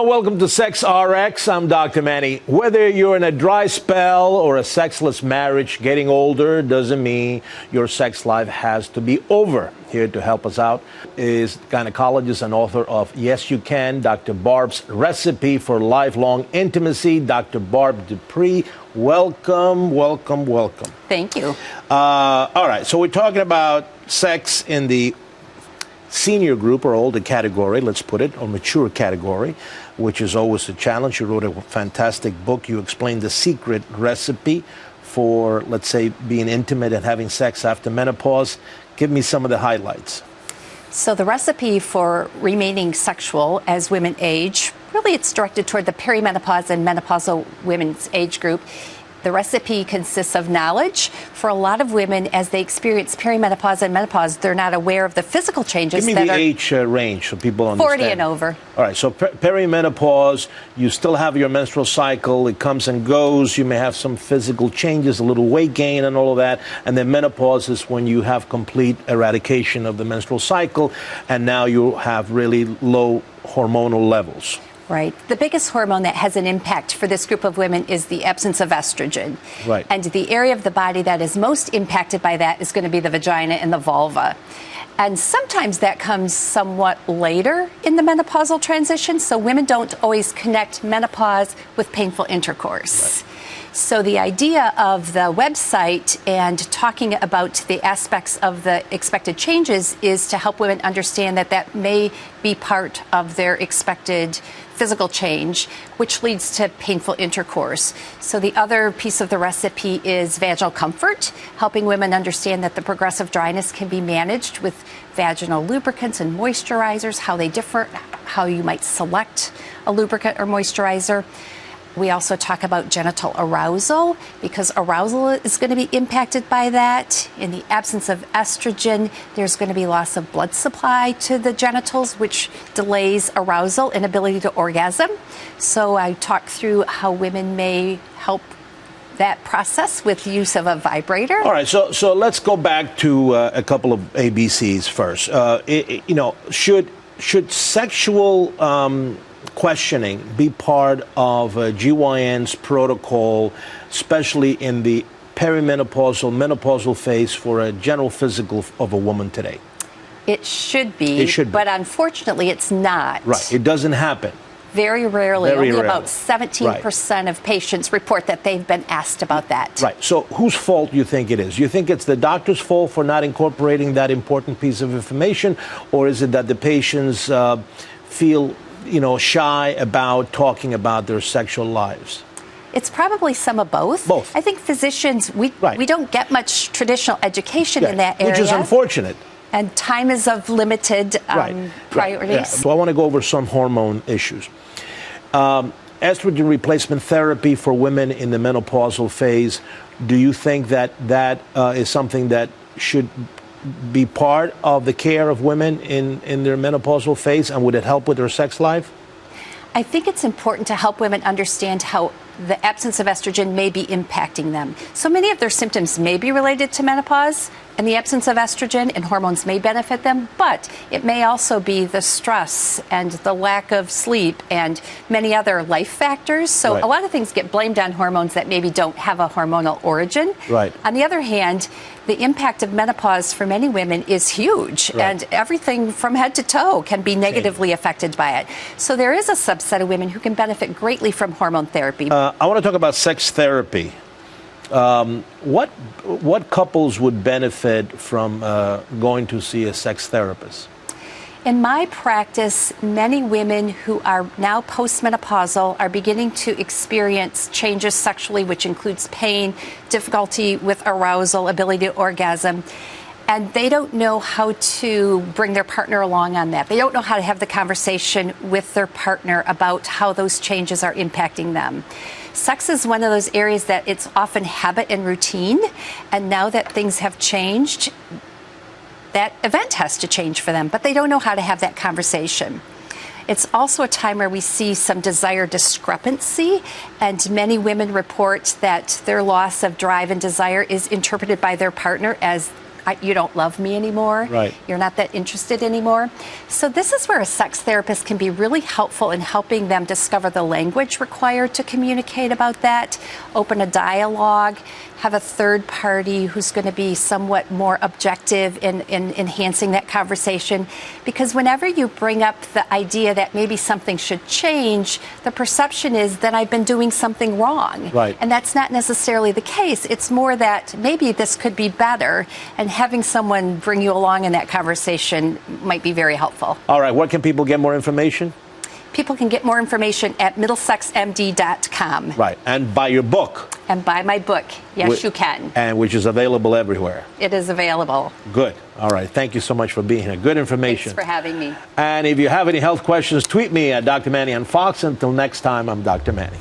Hello, welcome to Sex RX. I'm Dr. Manny. Whether you're in a dry spell or a sexless marriage, getting older doesn't mean your sex life has to be over. Here to help us out is gynecologist and author of Yes You Can, Dr. Barb's Recipe for Lifelong Intimacy, Dr. Barb Dupree. Welcome, welcome, welcome. Thank you. All right, so we're talking about sex in the senior group or older category, let's put it, or mature category, which is always a challenge. You wrote a fantastic book. You explained the secret recipe for, let's say, being intimate and having sex after menopause. Give me some of the highlights. So the recipe for remaining sexual as women age, really it's directed toward the perimenopause and menopausal women's age group. The recipe consists of knowledge. For a lot of women, as they experience perimenopause and menopause, they're not aware of the physical changes. Give me the age range so people understand. 40 and over. All right, so perimenopause, you still have your menstrual cycle. It comes and goes. You may have some physical changes, a little weight gain and all of that. And then menopause is when you have complete eradication of the menstrual cycle, and now you have really low hormonal levels. Right. The biggest hormone that has an impact for this group of women is the absence of estrogen. Right. And the area of the body that is most impacted by that is going to be the vagina and the vulva. And sometimes that comes somewhat later in the menopausal transition, so women don't always connect menopause with painful intercourse. Right. So the idea of the website and talking about the aspects of the expected changes is to help women understand that that may be part of their expected physical change, which leads to painful intercourse. So the other piece of the recipe is vaginal comfort, helping women understand that the progressive dryness can be managed with vaginal lubricants and moisturizers, how they differ, how you might select a lubricant or moisturizer. We also talk about genital arousal, because arousal is going to be impacted by that. In the absence of estrogen, there's going to be loss of blood supply to the genitals, which delays arousal and ability to orgasm. So I talk through how women may help that process with use of a vibrator. All right, so let's go back to a couple of ABCs first. Should sexual questioning be part of GYN's protocol, especially in the perimenopausal, menopausal phase for a general physical of a woman today? It should be. It should be. But unfortunately, it's not. Right. It doesn't happen. Very rarely. Very Only rarely. about 17% of patients report that they've been asked about that. Right. So whose fault do you think it is? You think it's the doctor's fault for not incorporating that important piece of information, or is it that the patients feel shy about talking about their sexual lives? It's probably some of both. Both. I think physicians, we don't get much traditional education in that area. Which is unfortunate. And time is of limited priorities. Right. Yeah. So I want to go over some hormone issues. Estrogen replacement therapy for women in the menopausal phase, do you think that is something that should be part of the care of women in their menopausal phase, and would it help with their sex life? I think it's important to help women understand how the absence of estrogen may be impacting them. So many of their symptoms may be related to menopause, and the absence of estrogen and hormones may benefit them, but it may also be the stress and the lack of sleep and many other life factors. So a lot of things get blamed on hormones that maybe don't have a hormonal origin. Right. On the other hand, the impact of menopause for many women is huge, and everything from head to toe can be negatively affected by it. So there is a subset of women who can benefit greatly from hormone therapy. I want to talk about sex therapy. What couples would benefit from going to see a sex therapist? In my practice, many women who are now postmenopausal are beginning to experience changes sexually, which includes pain, difficulty with arousal, ability to orgasm. And they don't know how to bring their partner along on that. They don't know how to have the conversation with their partner about how those changes are impacting them. Sex is one of those areas that it's often habit and routine. And now that things have changed, that event has to change for them, but they don't know how to have that conversation. It's also a time where we see some desire discrepancy, and many women report that their loss of drive and desire is interpreted by their partner as you don't love me anymore. Right. You're not that interested anymore. So this is where a sex therapist can be really helpful in helping them discover the language required to communicate about that, open a dialogue, have a third party who's going to be somewhat more objective in enhancing that conversation. Because whenever you bring up the idea that maybe something should change, the perception is that I've been doing something wrong. Right. And that's not necessarily the case. It's more that maybe this could be better, and having someone bring you along in that conversation might be very helpful. All right, where can people get more information? People can get more information at middlesexmd.com. Right, and buy your book. And buy my book. Yes, you can. And which is available everywhere. It is available. Good. All right. Thank you so much for being here. Good information. Thanks for having me. And if you have any health questions, tweet me at Dr. Manny on Fox. Until next time, I'm Dr. Manny.